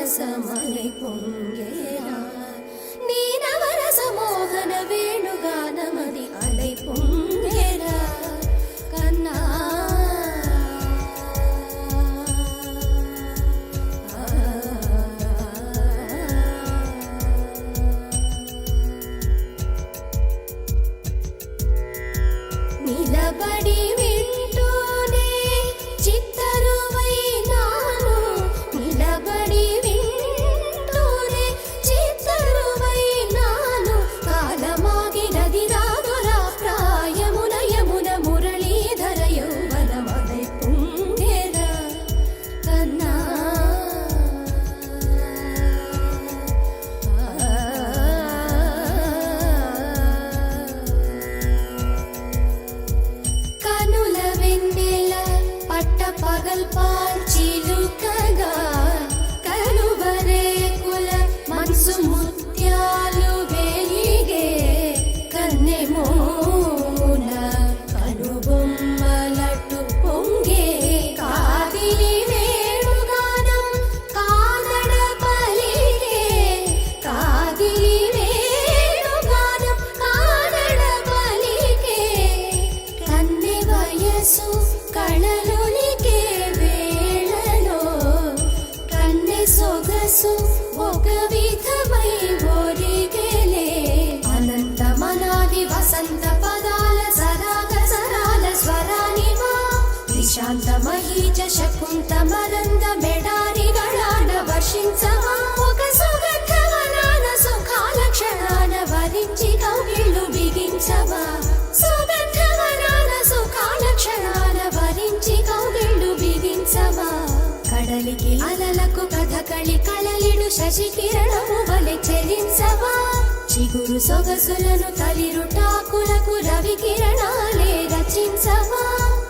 మానసమై పొంగేరా నీ నవరస మోహన వేణుగానమది అలై పొంగేరా కన్నా నిలబడి వింటూనే చిత్తరువై నాను నిలబడి వింటూనే చిత్తరువై నాను కాలమాగినది రాదురా ప్రాయమున యమున మురళీధర యౌవనమదై పొంగేరా కన్నా కనుల వెన్నెల పట్ట పగల్ పాల్చిలుకగా కనుబరేకుల మనసు ముత్యాలు వెలిగే కన్నెమోన కనుబొమ్మలట్టు పొంగే కాదిలి వేణుగానం కాదడ పలిగే కాదిలి వేణుగానం కాదడ పలిగే కన్నె వయసు కళలునికే వేళలో కన్నె సొగసు ఒక విధమై ఒరిగేలే అనంతమనాది వసంత పదాల సరాగ సరాల స్వరానివా నిశాంత మహీజ శకుంత మరంద మెడారి గళాన వర్షించవా ఒక సుగంధవనాన సుఖాల క్షణాన వరించి కౌగిళ్ళు బిగించవా సుగంధవనాన సుఖాల క్షణాన వరించి కౌగిళ్ళు బిగించవా కడలికి అలలకు కథకళి కళలిడు శశి కిరణము వలె చెలించవా చిగురు సొగసులను తలిరుటాకులకు రవి కిరణాలే రచించవా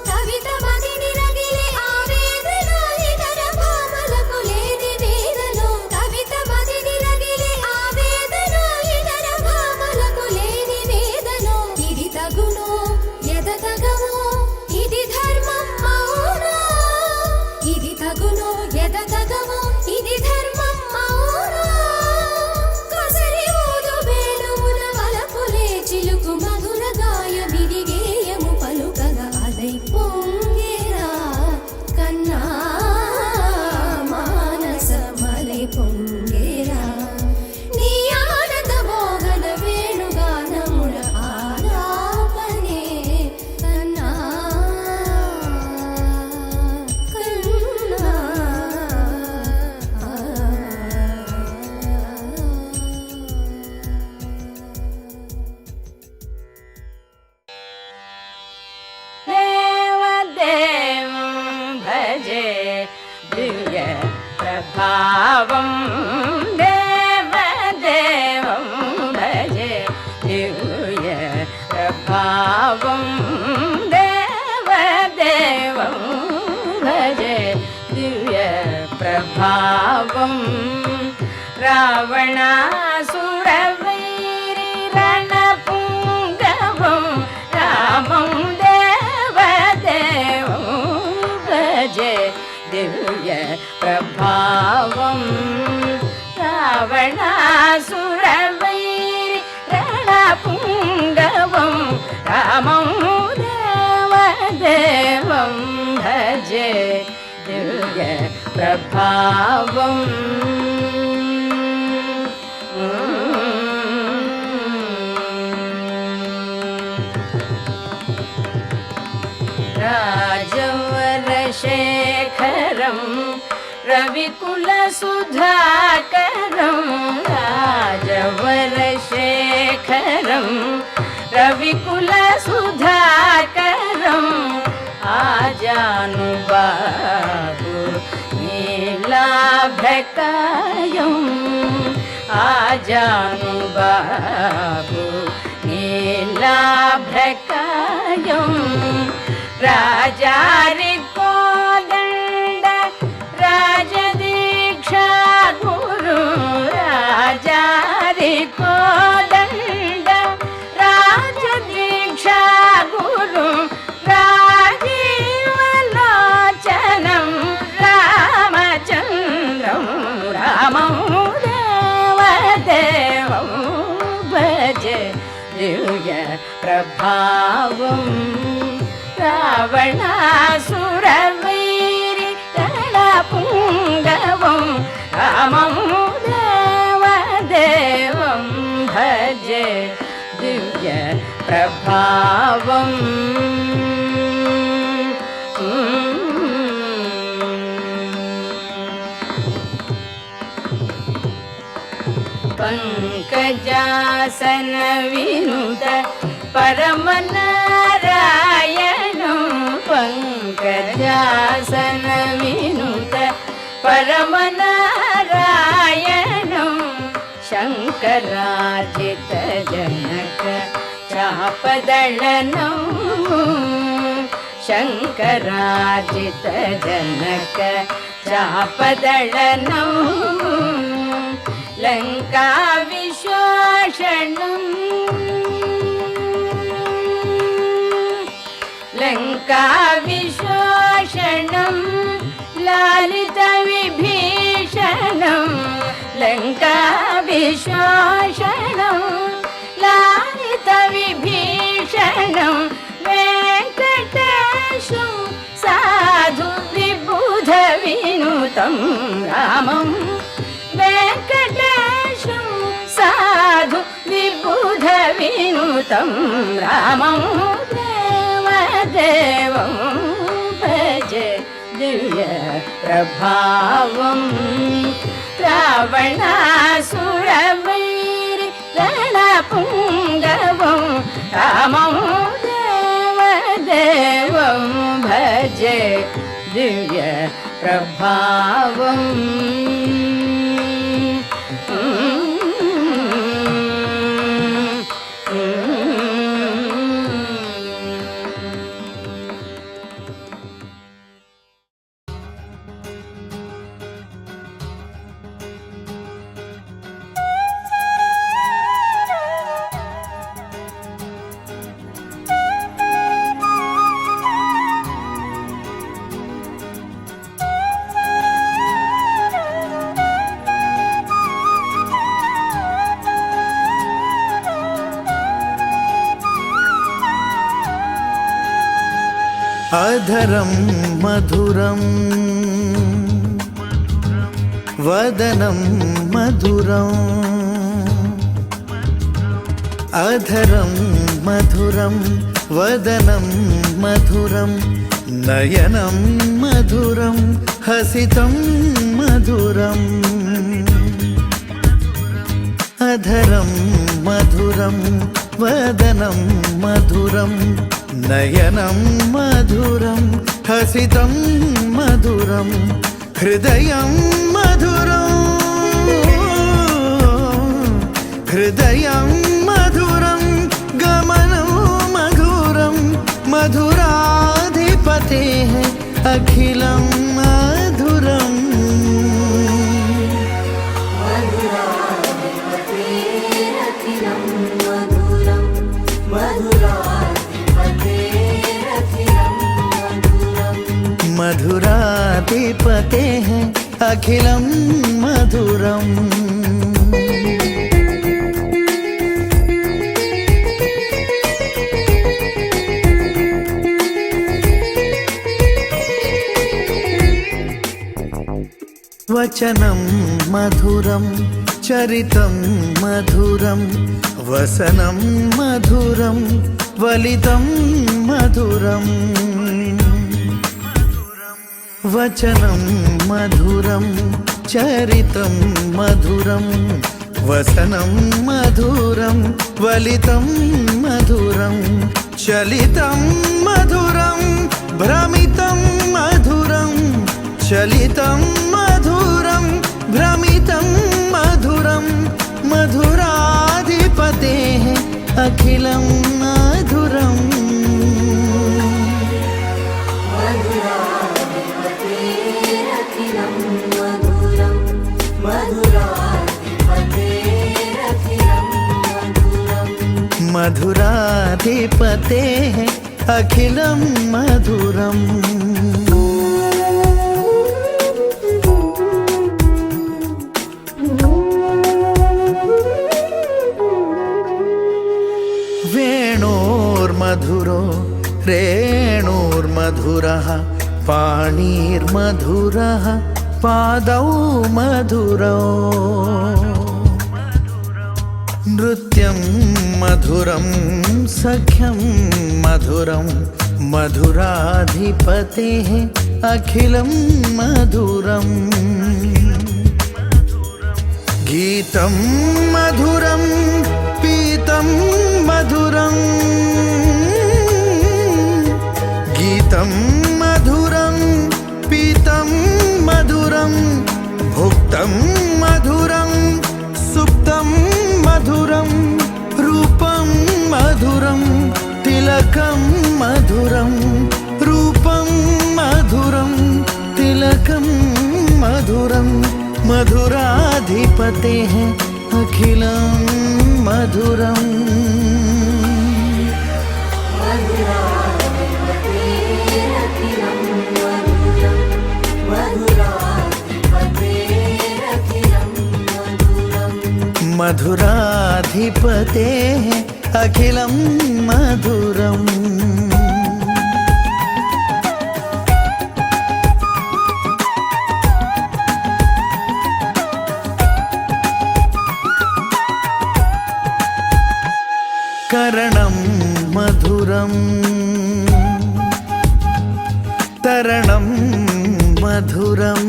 కవిత మదిని రగిలే ఆవేదన ఇతర భామలకు లేని వేదలో కవిత మదిని రగిలే ఆవేదన ఇతర భామలకు లేని వేదలో ఇది తగునో ఎదతగమో ఇది ధర్మం అవునా ఇది తగునో ఎదతగమో ఇది ధర్మం అవునా కసరి ఊదు వేణువున వలపులే చిలుకు మధుర గాయమిది గేయము పలుకగా అలై పొంగేరా కన్నా మానసమలై పొంగేరా నీ ఆనంద మోహన వేణుగానముల ఆలాపనే కన్నా కన్నా దేవదేవం భజే దివ్య ప్రభావం దేవదేవం భజే దివ్య ప్రభావం దేవదేవం భజే దివ్య ప్రభావం రావణాసురవైరి రణపుంగవం రామం దేవదేవం భజే దివ్య ప్రభావం రావణాసురవైరి రణపుంగవం రామం దేవదేవం భజే దివ్య ప్రభావం రాజవరశేఖరం రవికులసుధాకరం రాజవరశేఖరం రవికులసుధాకరం ఆజానుబాహు నీలాభ్రకాయం ఆజానుబాహు నీలాభ్రకాయం రాజారి కోదండ రాజదీక్షా గురు రాజారి కోదండ రాజదీక్షా గురు రాజీవలోచనం రామచంద్రం रामं देवदेवं भजे दिव्य प्रभावं रावणासुरवैरि रणपुङ्गवं रामं देवदेवं भजे दिव्य प्रभावम् पंकजासन विनुत परमनारायणं पंकजासन विनुत परमनारायणं शंकरार्चित जनक चापदलनं शंकरार्चित जनक चापदलनं लंका विश्वासनं लंका विश्वासनं लालित विभीषणं लंका विश्वासनं लालित विभीषणं वेंकटेशं साधु विबुध विनुतं रामं वेंकटेशं साधु विबुध विनुतं रामं देवदेवं भजे दिव्य प्रभावं रावणासुरवैरि रणपुङ्गवं रामं देवदेवं भजे दिव्य प्रभावम् अधरं मधुरं वदनं मधुरम् अधरं मधुरं वदनं मधुरं नयनं मधुरं हसितं मधुरम् अधरं मधुरं वदनं मधुरं नयनं मधुरं हसितं मधुरं हृदयं मधुरं हृदयं मधुरं गमनं मधुरं मधुराधिपतेः अखिलं मधुरम् मधुराधिपतेः अखिलं मधुरम् वचनं मधुरं चरितं मधुरं वसनं मधुरं वलितं मधुरम् वचनं मधुरं चरितं मधुरं वसनं मधुरं वलितं मधुरं चलितं मधुरं भ्रमितं मधुरं चलितं मधुरं भ्रमितं मधुरं मधुराधिपतेः अखिलं मधुरम् मधुराधिपतेः अखिलं मधुरम् रेणुर्मधुरः पाणिर्मधुरः पादौ मधुरौ नृत्यं मधुरं सख्यं मधुरं मधुराधिपतेः अखिलं मधुरम् गीतं मधुरं पीतं मधुरं गीतं मधुरं पीतं मधुरं भुक्तं मधुरं सुप्तं मधुरं रूपं मधुरं तिलकं मधुरं रूपं मधुरं तिलकं मधुरं मधुराधिपतेः अखिलं मधुरम् मधुराधिपतेः अखिलं मधुरम् करणं मधुरं तरणं मधुरं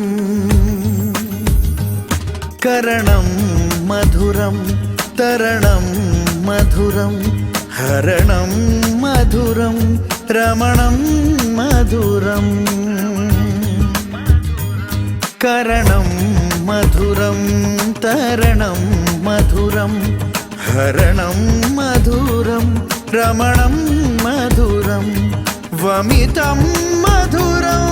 करणं मधुरं तरणं मधुरं हरणं मधुरं रमणं मधुरं करणं मधुरं तरणं मधुरं हरणं मधुरं रमणं मधुरं वमितं मधुरं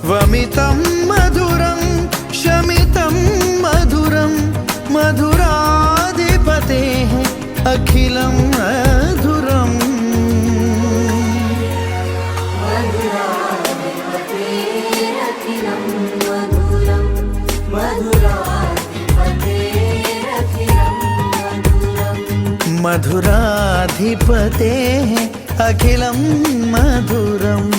वमितं मधुरं शमितं मधुरं मधुराधिपतेः अखिलं मधुरम् मधुराधिपतेः अखिलं मधुरम्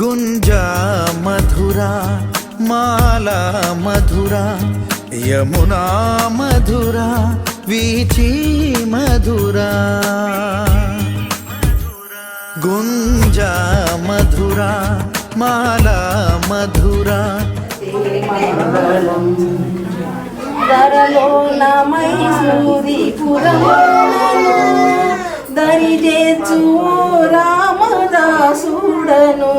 गुञ्जा मधुरा माला मधुरा यमुना मधुरा वीची मधुरा गुञ्जा मधुरा माला मधुरा ధరలోన మైసూరిపురము దరిజేచు రామదాసుడను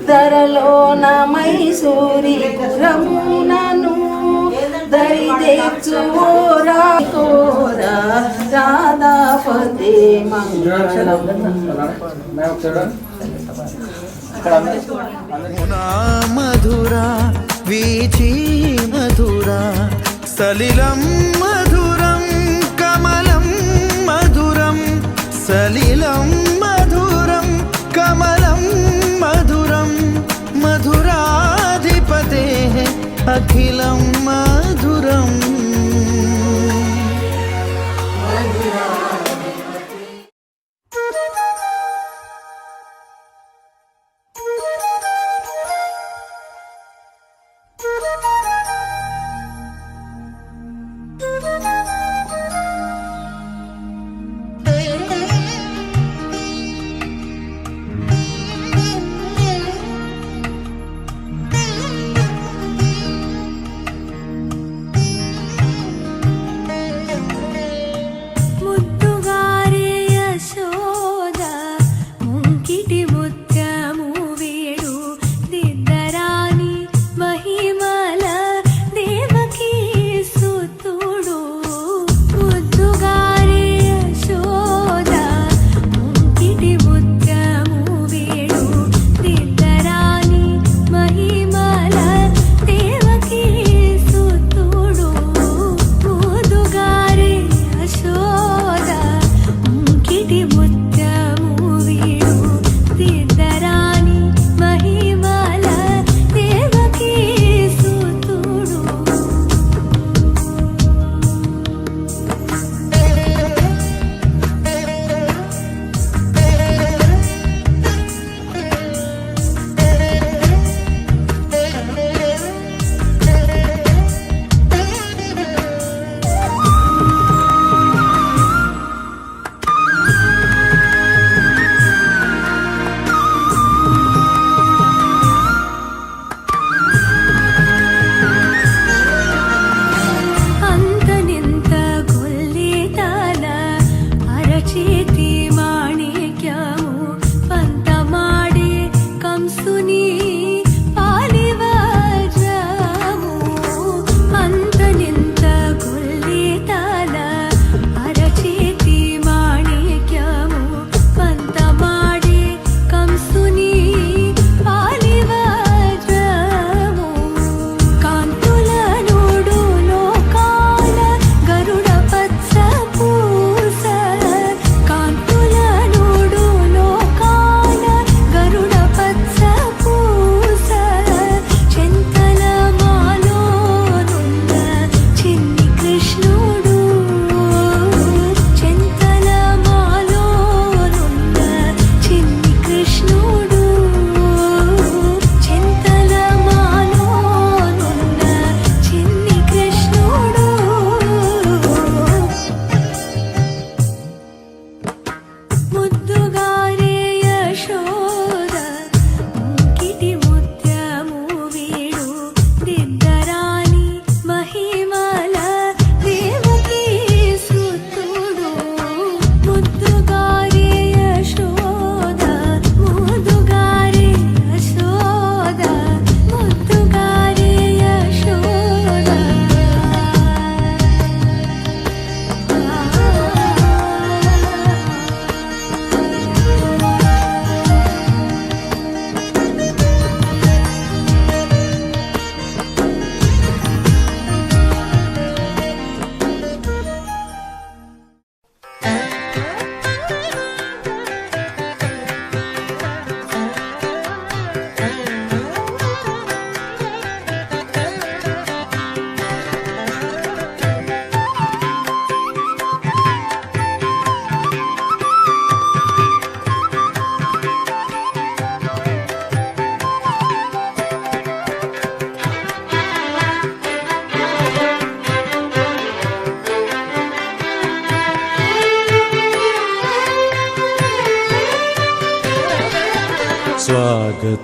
ధరలోన మైసూరిపురమునను దరిజేచు రాకోరా రాధాపతి మంగళం मुना मधुरा वीची मधुरा सलिलं मधुरं कमलं मधुरं सलिलं मधुरं कमलं मधुरं मधुराधिपतेः अखिलं मधुरम्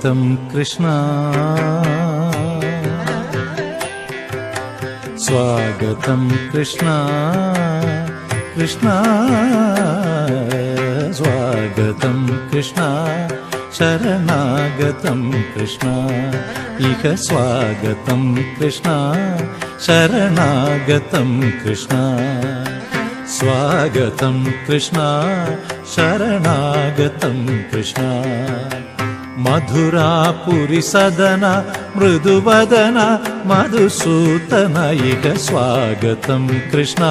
स्वागतं कृष्ण स्वागतं कृष्ण कृष्ण स्वागतं कृष्ण शरणागतं कृष्ण इह स्वागतं कृष्ण शरणागतं कृष्ण स्वागतं कृष्ण शरणागतं कृष्ण मधुरापुरी सदन मृदुवदन मधुसूदन इह स्वागतं कृष्ण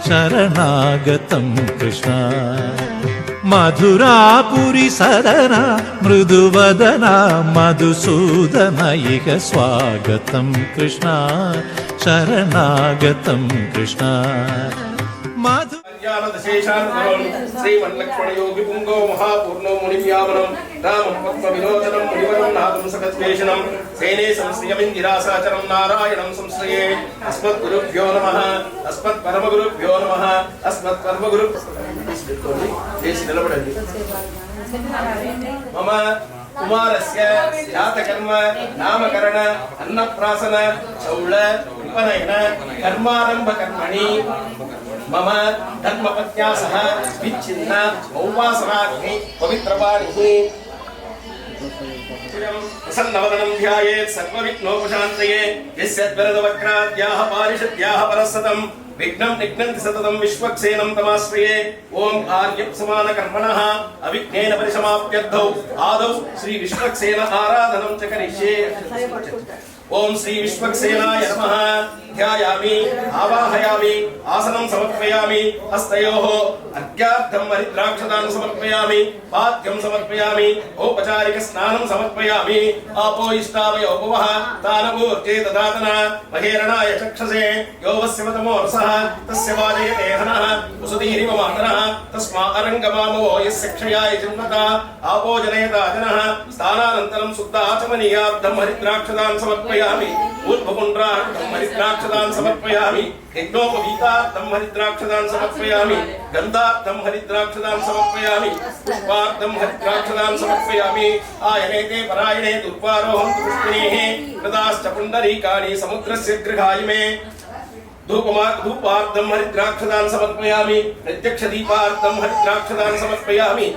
शरणागतं कृष्ण मधुरापुरी सदन मृदुवदन मधुसूदन इह स्वागतं कृष्ण शरणागतं कृष्ण मधु श्रीमन्लक्ष्मणयोगी पुंगो महापूर्णो मुनिव्यामनं रामं पद्मविनोदनं मुनिवरं नादं सकत्वेषणं सेने संश्रियमिन्दिरासाचरं नारायणं संश्रये अस्मद्गुरुभ्यो नमः अस्मत्परमगुरुभ्यो नमः अस्मत्परमगुरु मम कुमारस्य जातकर्म नामकरण अन्नप्राशन चौल उपनयन कर्मारंभ कर्मणि मम धर्मपत्न्या सह विच्छिन्न उपासनाग्नि पवित्रवाणिः प्रसन्नवदनं ध्यायेत् सर्वविघ्नोपशान्तये यस्य द्वरदवक्राद्याः पारिषद्याः परस्सतं विघ्नं निघ्नन्ति सततं विश्वक्सेनं तमाश्रये ओम आर्यप्समानकर्मणः अविघ्नेन परिसमाप्त्यर्थौ आदौ श्री विश्वक्सेन आराधनं च करिष्ये ओम श्री विश्वक्सेनाय नमः ध्यायामि आवाहयामि आसनं समर्पयामि हस्तयोः अर्घ्यार्थं हरिद्राक्षदानं समर्पयामि पाद्यं समर्पयामि औपचारिक स्नानं समर्पयामि आपो इष्टावयो भुवः दानवोर्जे ददातना महेरणाय चक्षसे यो वस्यवतमो रसः तस्य वाजयते हनः वसुधीरिव मातरः तस्मा अरङ्गमामो यस्य क्षयाय जिह्वता आपो जनयता जनः स्नानानन्तरं शुद्धाचमनीयार्थं हरिद्राक्षदानं समर्पयामि ऊर्ध्वपुण्ड्रार्थं हरिद्राक्षदानं समर्पयामि यज्ञोपवीतार्थं हरिद्राक्षदानं समर्पयामि गन्धार्थं हरिद्राक्षदानं समर्पयामि पुष्पार्थं हरिद्राक्षदानं समर्पयामि आयनेते परायणे दुर्वारोहं पुष्पिणेः कृताश्च पुण्डरीकाणि समुद्रस्य गृहायिमे धूपार्थं हरिद्राक्षदानं समर्पयामि प्रत्यक्षदीपार्थं हरिद्राक्षदानं समर्पयामि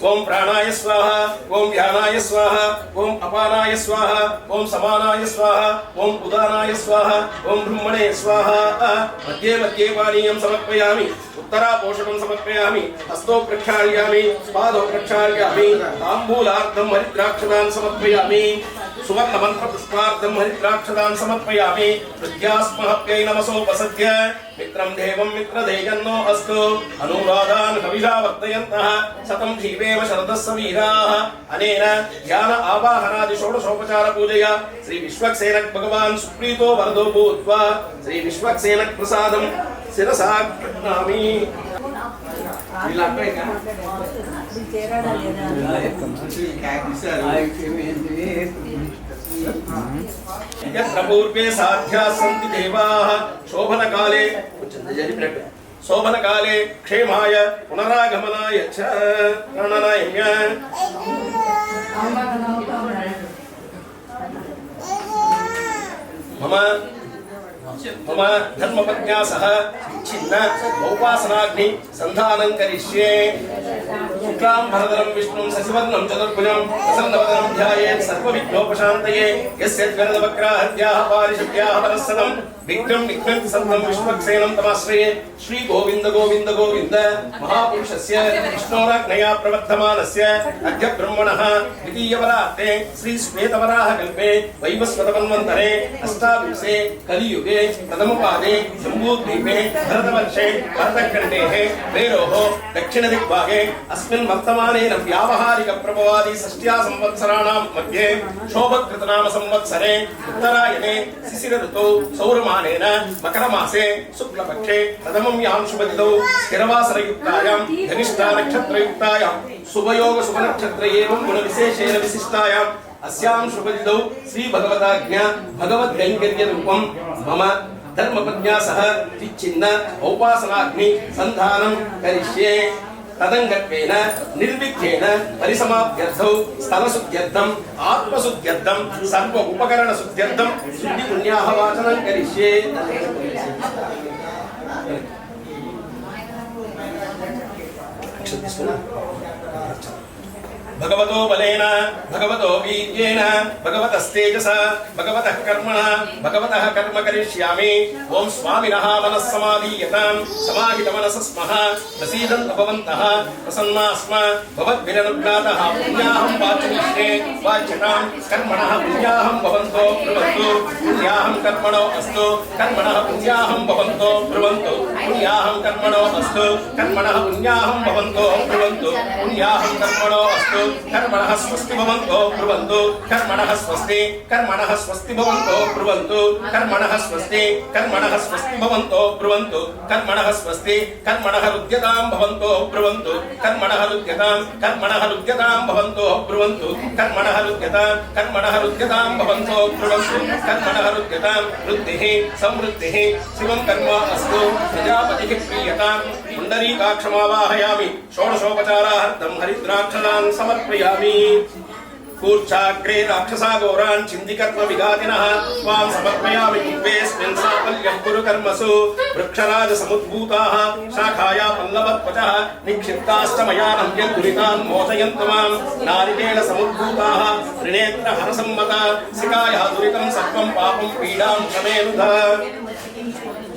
ओम प्राणाय स्वाहा ओम ध्यानाय स्वाहा ओम अपानाय स्वाहा ओम समानाय स्वाहा ओम उदानाय स्वाहा ओम ब्रह्मणे स्वाहा मध्ये मध्ये पानीयं समर्पयामि उत्तरापोषणं समर्पयामि हस्तो प्रक्षालयामि पादौ प्रक्षालयामि ताम्बूलार्थं हरिद्राक्षदानं समर्पयामि सुवर्ण मंत्र पुष्पार्थं हरिद्राक्षदानं समर्पयामि प्रत्यास्महप्यै नमसोपसद्य मित्रं देवं मित्रदेयन्नो अस्तु अनुराधान् कविषा वर्तयन्तः शतं जीवेम शरदस्स वीराः अनेन ध्यान आवाहनादि षोडशोपचार पूजया श्री विश्वक्सेनक भगवान् सुप्रीतो वरदो भूत्वा श्री विश्वक्सेनक प्रसादं शिरसा गृह्णामि यत्र पूर्वे साध्याः सन्ति देवाः शोभनकाले क्षेमाय पुनरागमनाय च प्रणनाम्य मम धर्मपत्न्या सह छिन्न उपासनाग्नि संधानं करिष्ये शुक्लां भरधरं विष्णुं शशिवर्णं चतुर्भुजं प्रसन्नवदनं ध्यायेत् सर्वविघ्नोपशान्तये यस्य द्वरदवक्राद्याः पारिषद्याः परस्सदं विघ्नं निघ्नन्ति सन्तं विश्वक्सेनं तमाश्रये श्री गोविन्द गोविन्द गोविन्द महापुरुषस्य विष्णोराज्ञया प्रवर्धमानस्य अद्य ब्रह्मणः द्वितीयवरार्ते श्री श्वेतवराहकल्पे वैवस्वतमन्वन्तरे अष्टाविंशे कलियुगे प्रथमपादे जम्बूद्वीपे भरतवर्षे भरतखण्डेः मेरोः दक्षिणदिग्भागे अस्मिन् वर्तमानेन व्यावहारिक प्रभवादि षष्ट्या संवत्सराणां मध्ये शोभकृतनाम संवत्सरे उत्तरायणे शिशिर ऋतौ सौरमानेन मकरमासे शुक्लपक्षे प्रथमं यां शुभतिथौ स्थिरवासरयुक्तायां धनिष्ठा नक्षत्रयुक्तायां शुभयोग शुभनक्षत्र एवं गुणविशेषेण विशिष्टायां अस्यां शुभतिथौ श्री भगवताज्ञा भगवद्गैङ्कर्य रूपं मम धर्मपत्न्या सह विच्छिन्न औपासनाग्नि संधानं करिष्ये తదంగత్వేన నిర్విఘ్నేన పరిసమాప్త్యర్థౌ స్థలశుద్ధ్యర్థం ఆత్మశుద్ధ్యర్థం సర్వ ఉపకరణ శుద్ధ్యర్థం శుద్ధి పుణ్యాహ వాచనం కరిష్యే. భగవతో బలేన భగవతో వీర్యేన భగవతస్తేజస భగవతః కర్మణ భగవతః కర్మ కరిష్యామి. ఓం స్వామినః మనస్సమాధీయతాం సమాహితమనసస్మః ప్రసీదంత భవంతః ప్రసన్నాస్మ భవద్భిరనుజ్ఞాతః పుణ్యాహం వాచమిష్టే వాచ్యతాం కర్మణః పుణ్యాహం భవంతో బ్రువంతు పుణ్యాహం కర్మణో అస్తు కర్మణః పుణ్యాహం భవంతో బ్రువంతు పుణ్యాహం కర్మణో అస్తు కర్మణః పుణ్యాహం భవంతో బ్రువంతు పుణ్యాహం కర్మణో అస్తు కర్మణః స్వస్తి భవంతో బ్రువంతు కర్మణః స్వస్తి కర్మణః స్వస్తి భవంతో బ్రువంతు కర్మణః స్వస్తి కర్మణః స్వస్తి భవంతో బ్రువంతు కర్మణః స్వస్తి కర్మణః రుద్యతాం భవంతో బ్రువంతు కర్మణః రుద్యతాం కర్మణః రుద్యతాం భవంతో బ్రువంతు కర్మణః రుద్యతాం కర్మణః రుద్యతాం భవంతో బ్రువంతు కర్మణః రుద్యతాం వృద్ధిః సమృద్ధిః శివం కర్మ అస్తు ప్రజాపతిః ప్రీయతాం. పుండరీకాక్షమావాహయామి షోడశోపచారార్థం హరిద్రాక్షరాన్ సమర్పయామి. కూర్చాగ్రే రాక్షసాఘోరాన్ చిందికర్మ విఘాతినః స్వాం సమర్పయామి. పూర్వేస్మిన్ సాఫల్యం కురు కర్మసు వృక్షరాజ సముద్భూతాః శాఖాయా పల్లవత్వచః నిక్షిప్తాష్టమయానం యద్దురితాన్ మోచయంతు మాం. నారికేళ సముద్భూతాః త్రినేత్ర హరసమ్మత శిఖాయా దురితం సర్వం పాపం పీడాం క్షమేనుధ.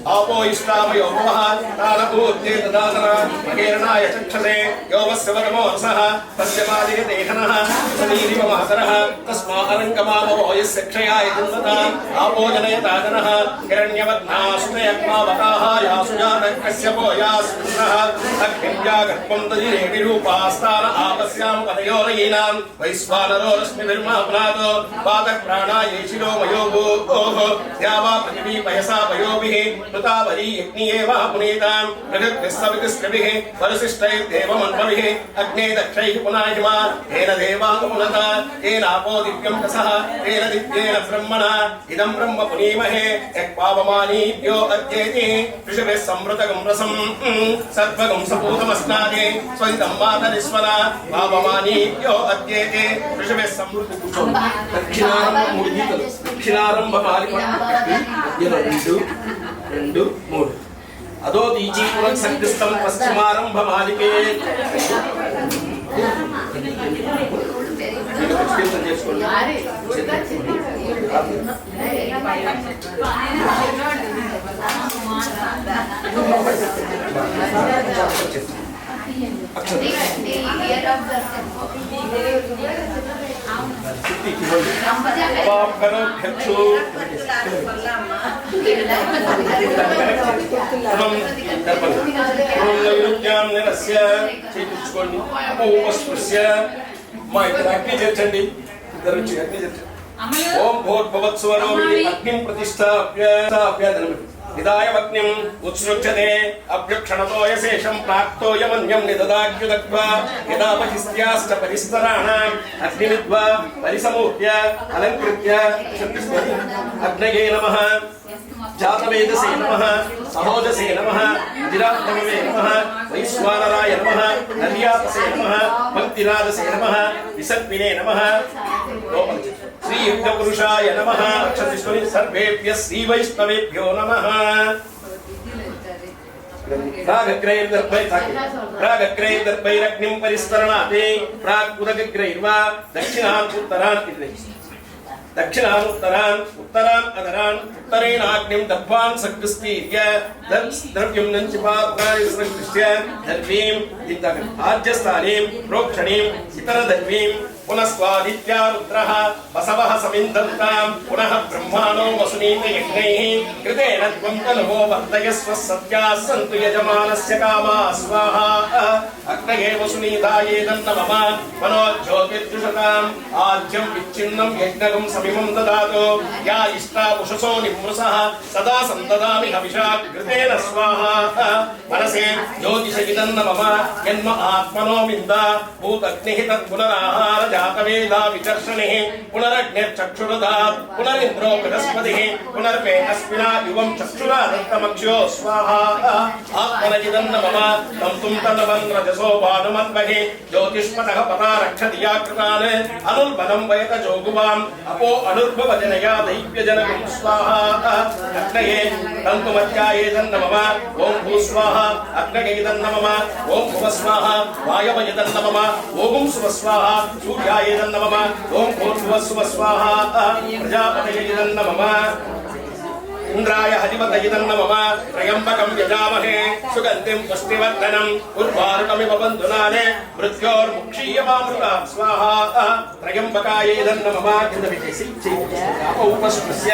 आपो इष्टामयो भवः तानभूत्ये ददातन महेरणाय चक्षसे योवस्य वदमो रसः तस्य मादिके देहनः सनीरिव मातरः तस्मा अरङ्गमामो यस्य क्षयाय कुन्दता आपो जनयताजनः हिरण्यवद्नाशुनयक्मावताः यासुजातकस्यपो यास्पुत्रः अग्निव्या गर्भं दजिरे विरूपास्तान आपस्यां पदयोरयीनां वैश्वानरो रश्मिभिर्माप्नातो पादप्राणायेशिरो मयोभूः द्यावा पृथिवी पयसा पयोभिः कृतावरी यज्ञेव पुनीतां प्रकृतिस्सवितुष्टभिः वरुशिष्टैर्देवमन्वभिः अग्ने दक्षैः पुनाहिमा तेन देवा पुनता तेनापो दिव्यं रसः तेन दिव्येन ब्रह्मणा इदं ब्रह्म पुनीमहे यक्पावमानीभ्यो अद्येति ऋषभिः संवृतगं रसं सर्वगं सपूतमस्नादे स्वहितं मातरिस्वना पावमानीभ्यो अद्येति ऋषभिः संवृतगं రెండు మూడు అదో దీజీపురం సంకృష్టం పశ్చిమారంభ మాలికే. చేసుకోండి. చేర్చండి. ఓం భూర్భువత్స్వరో అగ్నిం ప్రతిష్టాప్య నిదాయ అగ్నిం ఉత్సృజ్యతే అభ్యక్షణతో యశేషం ప్రాక్తోయమన్యం నిదదాగ్యుదగ్ధ్వా యదా బహిస్త్యాశ్చ పరిస్తరాణాం అగ్నిమిద్వా పరిసమూహ్య అలంకృత్య అగ్నయే నమః జాతవేదసే నమః సహోజసే నమః జిరాత్తమవే నమః వైశ్వానరాయ నమః హర్యాతసే నమః భక్తిరాజసే నమః విసర్పినే నమః శ్రీయుక్తపురుషాయ నమః అక్షతిష్ఠుని సర్వేభ్యః శ్రీవైష్ణవేభ్యో నమః. ప్రాగగ్రైర్దర్భైరగ్నిం పరిస్తరణాతే ప్రాగుదగ్రైర్వా దక్షిణాన్ ఉత్తరాన్ దక్షిణానుత్తరాన్ ఉత్తరాన్ అదరాన్ ఉత్తరేణాగ్నిం దర్భాన్ సకృస్తీర్య ద్రవ్యం నంచి పాత్రాయ సృష్ట్య దర్వీం ఆజ్యస్థానీం ప్రోక్షణీం ఇతర దర్వీం పునస్వాదిత్యా రుద్రః వసవః సమిందంతాం పునః బ్రహ్మాణో వసునీత యజ్ఞైః కృతేన త్వం తనువో వర్ధయస్వ సత్యాః సంతు యజమానస్య కామాః స్వాహా. అగ్నయే వసునీతాయేదన్న మమ మనో జ్యోతిర్జుషతాం ఆజ్యం విచ్ఛిన్నం యజ్ఞగం సమిమం దదాతు యా ఇష్టా ఉషసో मृषः सदा सन्तदामि हविषा कृतेन स्वाहा मनसे ज्योतिषगिदन्न मम जन्म आत्मनो विन्दा भूतग्निः तत्पुनराहार जातवेदा विकर्षणिः पुनरग्निर्चक्षुरदात् पुनरिन्द्रो बृहस्पतिः पुनर्मे अस्मिना युवं चक्षुरा दत्तमक्षो स्वाहा आत्मनगिदन्न मम तं तुं तन्वन् रजसो भानुमन्महे ज्योतिष्मतः पता रक्षति या कृतान् अनुर्बलं वयत जोगुवाम् अपो अनुर्भवजनया दैव्यजनकं स्वाहा अग्नये तन्तुमध्यायेदन्न मम ॐ भूस्वाहा अग्नयेदन्न मम ॐ भुवस्वाहा वायवयेदन्न मम ॐ सुवस्वाहा सूर्यायेदन्न मम ॐ भूर्भुवस्वाहा प्रजापतयेदन्न मम इंद्राय हरिवतयेदन्न मम त्र्यंबकं यजामहे सुगन्धिं पुष्टिवर्धनम् उर्वारुकमिव बन्धुनाने मृत्योर्मुक्षीयमामृता स्वाहा त्र्यंबकायेदन्न मम उपस्पृश्य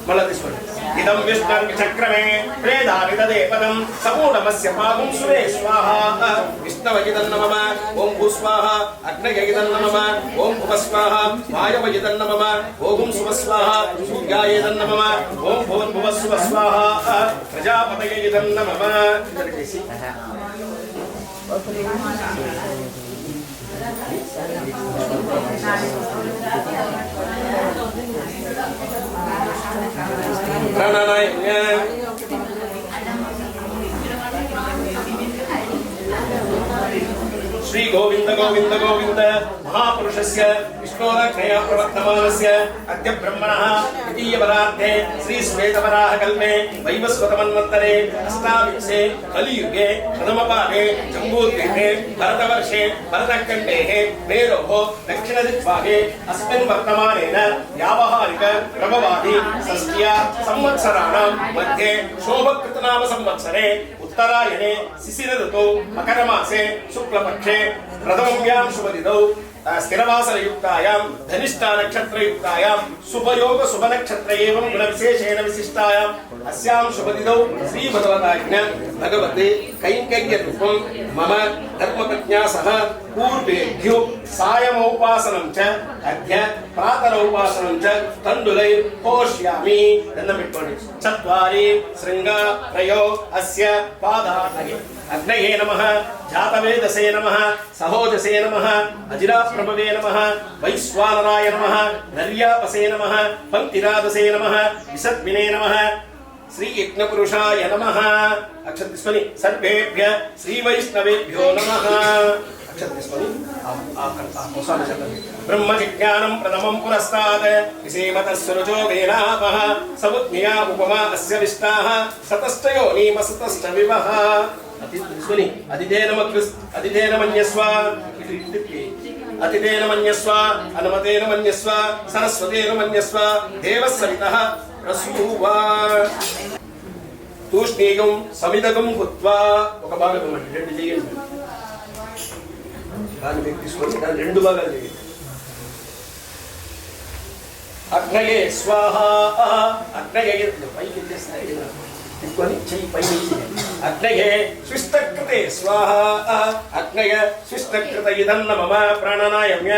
मलतिस्वर इदं विष्णुर्विचक्रमे प्रेदाविददे पदं सपूर्णमस्य पागुं सुरे स्वाहा विष्णवयेदन्न मम ॐ भूस्वाहा अग्नयेदन्न मम ॐ भुवस्वाहा वायवयेदन्न मम ॐ सुवस्वाहा सूर्यायेदन्न मम ॐ भुवस्वाहा प्रजापतयेदन्न मम श्री गोविंद गोविंद गोविंद महापुरुषस्य विष्णोरग्नया प्रवर्तमानस्य अद्य ब्रह्मणः द्वितीयपरार्धे श्री श्वेतवराहकल्पे वैवस्वतमन्वन्तरे अष्टाविंशे कलियुगे प्रथमपादे जम्बूद्वीपे भरतवर्षे भरतखण्डेः मेरोः दक्षिणदिग्भागे अस्मिन् वर्तमानेन व्यावहारिक प्रभवादि षष्ट्या संवत्सराणां मध्ये शोभकृतनाम संवत्सरे उत्तरायणे शिशिर ऋतौ मकरमासे शुक्लपक्षे प्रथमम्यां शुभतिथौ स्थिरवासरयुक्तायां धनिष्ठा नक्षत्रयुक्तायां शुभयोग शुभनक्षत्र एवं गुणविशेषेण विशिष्टायाम् अस्यां शुभतिथौ श्री भगवताज्ञा भगवते कैङ्कर्यरूपं मम धर्मपत्न्या सह पूर्वेभ्यो सायमोपासनं च अद्य प्रातरोपासनं च तण्डुलै पोष्यामि एन्नमिट्टोण्डि चत्वारि शृङ्गा त्रयो अस्य पादानि अग्नये नमः जातवेदसे नमः सहोजसे नमः अजिराप्रभवे नमः वैश्वानराय नमः नर्यापसे नमः पंक्तिरादसे नमः विसद्मिने नमः श्री यज्ञपुरुषाय नमः अक्षतिस्मनि सर्वेभ्य श्री वैष्णवेभ्यो नमः अक्षतिस्मनि ब्रह्मजिज्ञानं प्रथमं पुरस्तात् विसेमतः सुरजो वेनापः समुद्मिया उपमा अस्य विष्टाः सतश्चयोनीमसतश्च विवः अतिथेन मन्यस्व अतिथेन मन्यस्व अनुमतेन मन्यस्व सरस्वतेन मन्यस्व देवस्सवितः प्रसूव तूष्णीयं समिदकं भूत्वा ఒక భాగం రెండు చేయండి దాన్ని తీసుకొని దాన్ని రెండు భాగాలు చేయండి అగ్నయే స్వాహా అగ్నయే పైకి చేస్తాయి తీసుకొని చెయ్యి పైకి అగ్నయే స్విష్టకృతే స్వాహా అగ్నయ స్విష్టకృత ఇదన్న మమ ప్రాణనాయమ్య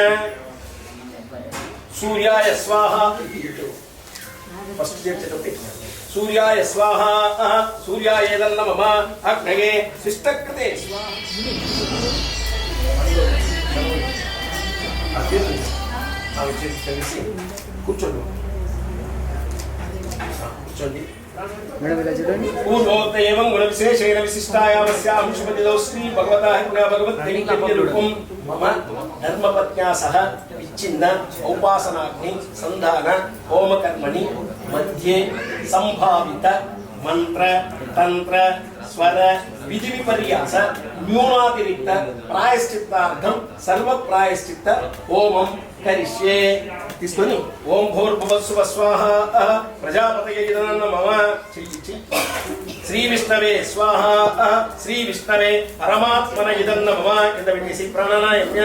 సూర్యాయ స్వాహా ఫస్ట్ చేసేటప్పుడు सूर्याय स्वाहा सूर्याय इदन्न मम अग्नये शिष्टकृते కూర్చోండి పూర్వోక్త ఏవం గుణ విశేషేణ విశిష్టాయామస్యాం శుభతిథౌ శ్రీ భగవతః భగవద్గీతారూపం మమ ధర్మపత్న్యా సహ విచ్ఛిన్న ఔపాసనాగ్ని సంధాన హోమకర్మణి మధ్యే సంభావిత మంత్ర తంత్ర స్వర విధి విపర్యాస న్యూనాతిరిక్త ప్రాయశ్చిత్తార్థం సర్వ ప్రాయశ్చిత్త హోమం కరిష్యే తీసుకొని ఓం భూర్భువస్సువ స్వాహా ప్రజాపతయే నమః శ్రీ విష్ణవే స్వాహా శ్రీ విష్ణవే పరమాత్మన ఇదన్న మమ కింద పెట్టేసి ప్రాణాయామ్య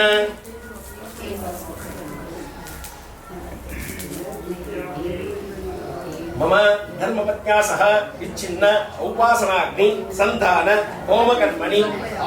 मम धर्मपत्न्या सह विच्छिन्न उपासनाग्नि संधान होमकर्मणि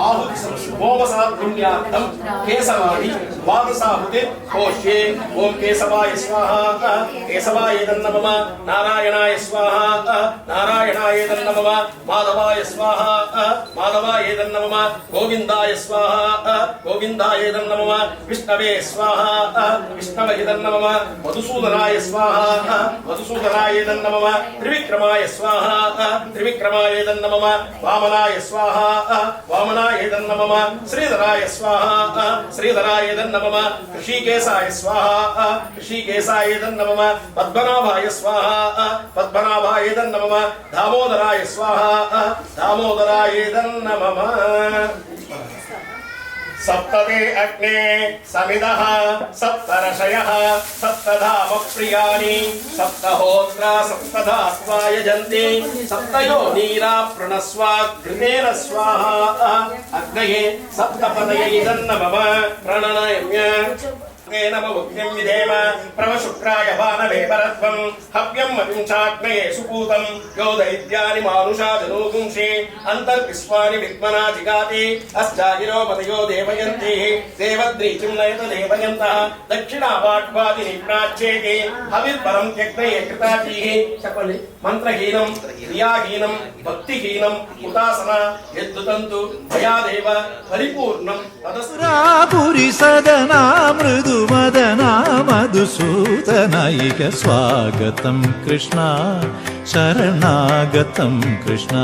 आहुति होमसात्पुण्यार्थं केसवाणि द्वादशाहुति होष्ये ओम केशवाय स्वाहा केशवाय नमः नारायणाय स्वाहा नारायणाय नमः माधवाय स्वाहा माधवाय नमः गोविंदाय स्वाहा गोविंदाय नमः विष्णवे स्वाहा विष्णवे नमः मधुसूदनाय स्वाहा मधुसूदनाय नमः त्रिविक्रमाय स्वाहा त्रिविक्रमाय नमः वामनाय स्वाहा वामनाय नमः श्रीधराय स्वाहा श्रीधराय नमः ऋषिकेशाय स्वाहा ऋषिकेशाय नमः पद्मनाभाय स्वाहा पद्मनाभाय नमः दामोदराय स्वाहा दामोदराय नमः सप्तते अग्ने समिदः सप्तर्षयः सप्तधाम प्रियाणि सप्तहोत्रा सप्तधात्वा यजन्ति सप्तयो नीरा प्रणस्वा घृतेन स्वाहा अग्नये सप्तपदये नमः प्रणनयम्य नम उक्तिं विधेम प्रवशुक्राय भानवे परत्वं हव्यं मतिंचाग्नये सुपूतं यो दैत्यानि मानुषा जनोगुंषि अन्तर्विश्वानि विद्मना जिगाति अस्जागिरो मतयो देवयन्ति देवद्रीचिं नयत देवयन्तः दक्षिणावाट्वादिनि प्राच्येति हविर्परं त्यक्तये कृताचिः सकले मन्त्रहीनं क्रियाहीनं भक्तिहीनं उपासना यद्दुतन्तु भयादेव परिपूर्णं पुरी सदना मृदु मदना मधुसूदनैक स्वागतं कृष्ण शरणागतं कृष्ण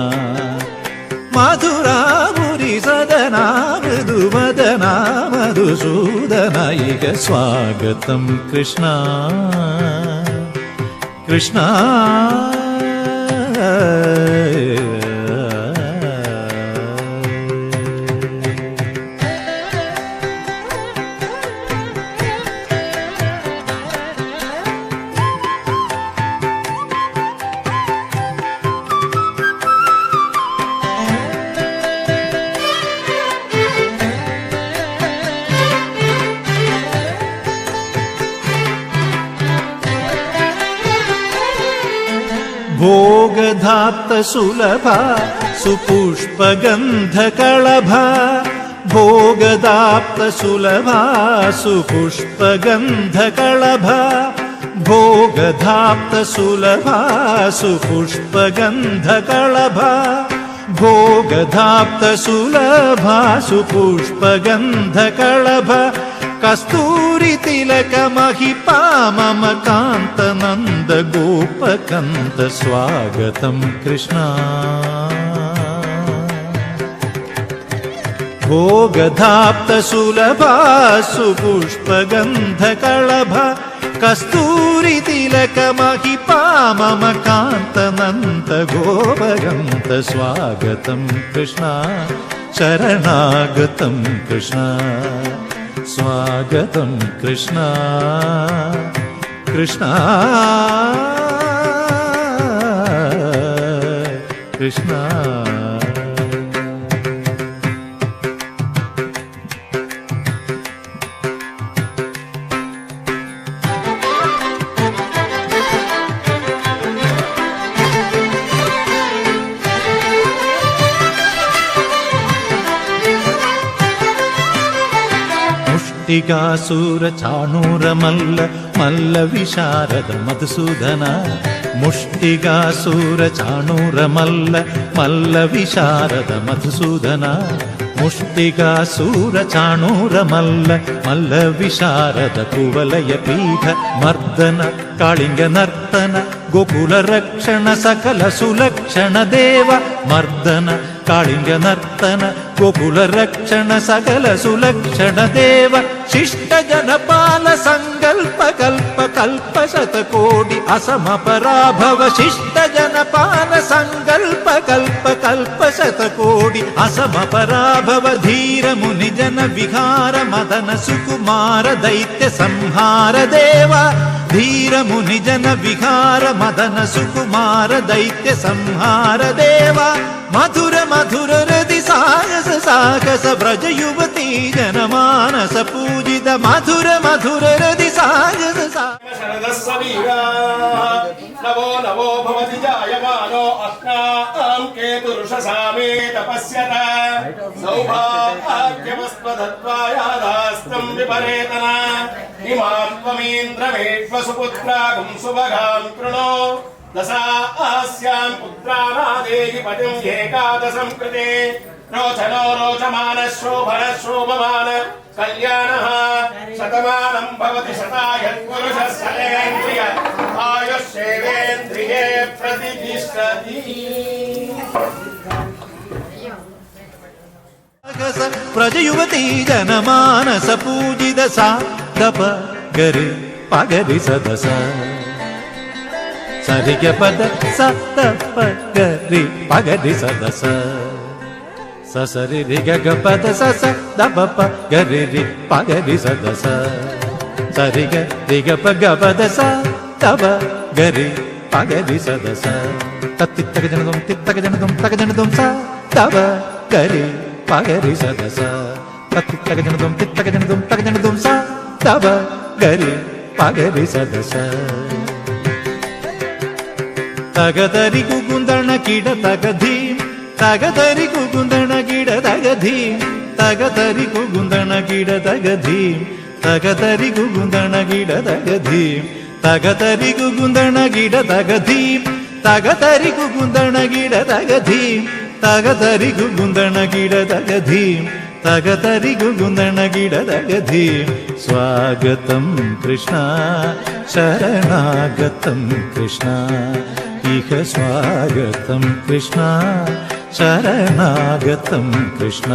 मधुरापुरी सदना मृदु मदना मधुसूदनैक स्वागतं कृष्ण कृष्ण भोगधाप्त सुलभा सुपुष्पगन्धकळभा भोगदाप्त सुलभा सुपुष्पगन्धकळभा भोगधाप्त सुलभा सुपुष्पगन्धकळभा भोगधाप्त सुलभा सुपुष्पगन्धकळभा कस्तूरी तिलक महिपा मम कांत नंद गोपकंद स्वागतं कृष्ण भोगधाप्त सुलभा सुपुष्पगन्धकळभा कस्तूरी तिलक महिपा मम कांत नंद गोपकंद स्वागतं कृष्ण शरणागतं कृष्ण स्वागतं कृष्ण कृष्ण कृष्ण मुष्टिकासुर चाणूर मल्ल मल्ल विशारद मधुसूदन मुष्टिकासुर चाणूर मल्ल मल्ल विशारद मधुसूदन मुष्टिकासुर चाणूर मल्ल मल्ल विशारद कुवलय पीठ मर्दन कालिंग नर्तन गोकुल रक्षण सकल सुलक्षण देव मर्दन कालिंग नर्तन गोकुल रक्षण सकल सुलक्षण देव शिष्ट जनपाल संकल्प कल्प कल्प शतकोटि असम पराभव शिष्ट जनपाल संकल्प कल्प कल्प शतकोटि असम पराभव धीर मुनि जन विहार मदन सुकुमार दैत्य संहार देव धीर मुनि जन विहार मदन सुकुमार दैत्य संहार देव मधुर मधुर हृदि साहस साहस व्रज युवती जनमानस पूजित मधुर मधुर हृदि साहस सवीराः नवो नवो भवति जायमानो अस्माकं केतुरुषसामे तपस्यत सौभाग्यवस्त्वदत्वायादास्तं विपरेतना इमां त्वमीन्द्रमेष्वसुपुत्रागं सुभगां कृणो दशास्यां पुत्रानादेहि पतिं एकादशं कृते रोचनो रोचमानः शोभनः शोभमान कल्याणः शतमानं भवति शताय पुरुषः शतेन्द्रिय आयुष्येवेन्द्रिये प्रतिष्ठति प्रजयुवती जनमानस पूजित साधप गरि पगरि सदस सरिग पद सतप गरि पगरि सदस ससरि रि ग पद सस दप प गरि रि पगरि सदस सरि ग रि ग प ग पद स दप गरि पगरि सदस तत्तित्तक जनदुम स दप गरि पगरि सदस तत्तित्तक जनदुम स दप गरि पगरि सदस तगदरि कुकुंदण कीड तगधीम तगदरि कुकुंदण कीड तगधीम तगदरि कुकुंदण कीड तगधीम तगदरि कुकुंदण कीड तगधीम तगदरि कुकुंदण कीड तगधीम तगदरि कुकुंदण कीड तगधीम तगदरि कुकुंदण कीड तगधीम तगदरि कुकुंदण कीड तगधीम स्वागतं कृष्ण शरणागतं कृष्ण इह स्वागतं कृष्ण शरणागतं कृष्ण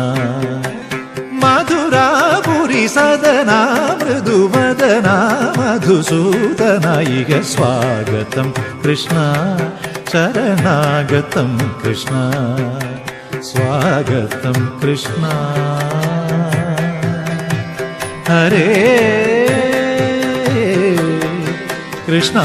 मधुरापुरी सदना मृदुवदना मधुसूदना इह स्वागतं कृष्ण शरणागतं कृष्ण स्वागतं कृष्ण हरे कृष्ण